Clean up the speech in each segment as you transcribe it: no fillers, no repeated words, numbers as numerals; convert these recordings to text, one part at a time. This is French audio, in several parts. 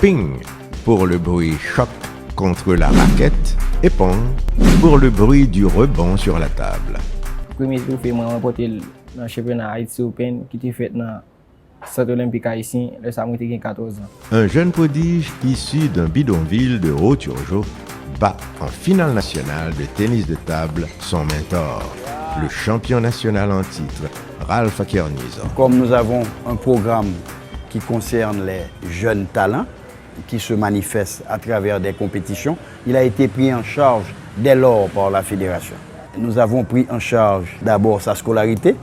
Ping pour le bruit choc contre la raquette et Pong pour le bruit du rebond sur la table. Premier trophée m'a remporté dans le championnat Haïti Open qui était fait dans le Centre olympique haïtien, le samedi qui 14 ans. Un jeune prodige issu d'un bidonville de Haut-Turgeau bat en finale nationale de tennis de table son mentor, le champion national en titre, Ralph Akernizan. Comme nous avons un programme qui concerne les jeunes talents, qui se manifestent à travers des compétitions, il a été pris en charge dès lors par la fédération. Nous avons pris en charge d'abord sa scolarité,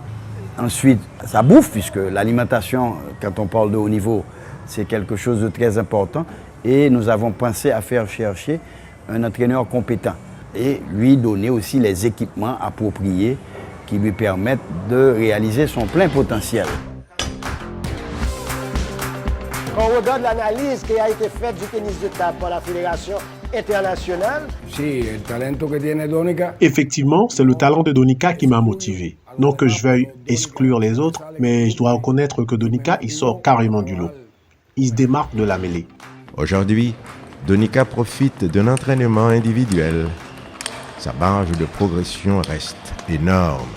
ensuite sa bouffe, puisque l'alimentation, quand on parle de haut niveau, c'est quelque chose de très important. Et nous avons pensé à faire chercher un entraîneur compétent et lui donner aussi les équipements appropriés qui lui permettent de réaliser son plein potentiel. Quand on regarde l'analyse qui a été faite du tennis de table par la Fédération internationale, effectivement, c'est le talent de Donika qui m'a motivé. Non que je veuille exclure les autres, mais je dois reconnaître que Donika, il sort carrément du lot. Il se démarque de la mêlée. Aujourd'hui, Donika profite d'un entraînement individuel. Sa marge de progression reste énorme.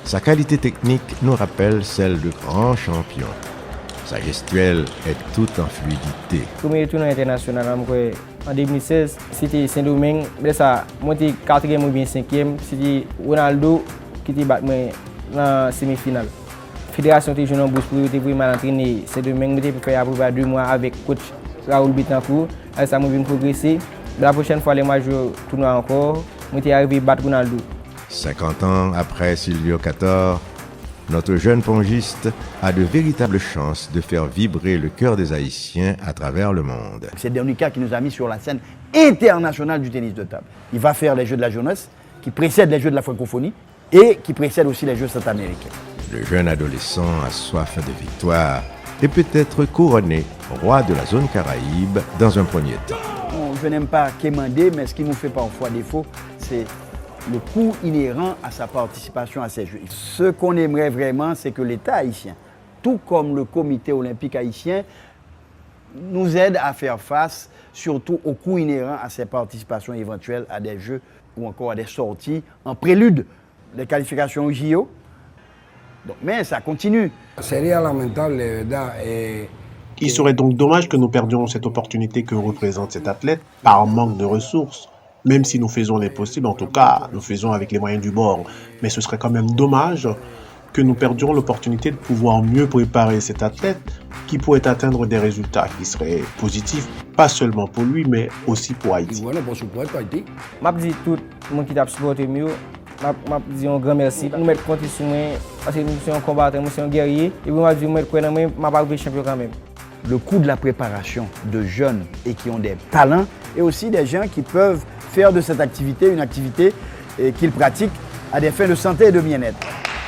Sa qualité technique nous rappelle celle de grands champions. Sa gestuelle est toute en fluidité. Premier tournoi international en 2016, c'était Saint-Domingue. Mais ça, moi j'étais 4e ou bien 5e. C'était Ronaldo qui était battu dans la semi-finale. La fédération était joué en bourse pour m'entraîner Saint-Domingue. J'ai fait à peu près 2 mois avec coach Raoul Betancourt. Ça m'a bien progressé. La prochaine fois, je joue au tournoi encore. Je suis arrivé à battre Ronaldo. 50 ans après Silvio Cator, notre jeune pongiste a de véritables chances de faire vibrer le cœur des Haïtiens à travers le monde. C'est Donika qui nous a mis sur la scène internationale du tennis de table. Il va faire les Jeux de la jeunesse, qui précèdent les Jeux de la francophonie et qui précèdent aussi les Jeux centra-américains. Le jeune adolescent a soif de victoire et peut être couronné roi de la zone Caraïbe dans un premier temps. Je n'aime pas quémander, mais ce qui nous fait parfois défaut, c'est le coût inhérent à sa participation à ces Jeux. Ce qu'on aimerait vraiment, c'est que l'État haïtien, tout comme le comité olympique haïtien, nous aide à faire face surtout au coût inhérent à ses participations éventuelles à des Jeux ou encore à des sorties en prélude des qualifications au JO. Donc, mais ça continue. Il serait donc dommage que nous perdions cette opportunité que représente cet athlète par manque de ressources. Même si nous faisons les possibles, en tout cas, nous faisons avec les moyens du bord. Mais ce serait quand même dommage que nous perdions l'opportunité de pouvoir mieux préparer cet athlète qui pourrait atteindre des résultats qui seraient positifs, pas seulement pour lui, mais aussi pour Haïti. Je dis tout le monde qui t'a supporté mieux. Je dis un grand merci. Nous mettons compte sur moi parce que nous sommes combattants, nous sommes guerriers. Et puis je dis que je ne vais pas champion quand même. Le coût de la préparation de jeunes et qui ont des talents et aussi des gens qui peuvent faire de cette activité une activité qu'ils pratiquent à des fins de santé et de bien-être.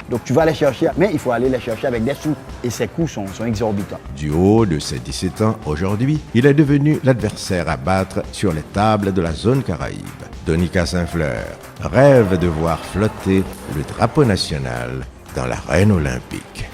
Donc tu vas les chercher, mais il faut aller les chercher avec des sous et ces coûts sont exorbitants. Du haut de ses 17 ans aujourd'hui, il est devenu l'adversaire à battre sur les tables de la zone Caraïbe. Donika Saint-Fleur rêve de voir flotter le drapeau national dans l'arène olympique.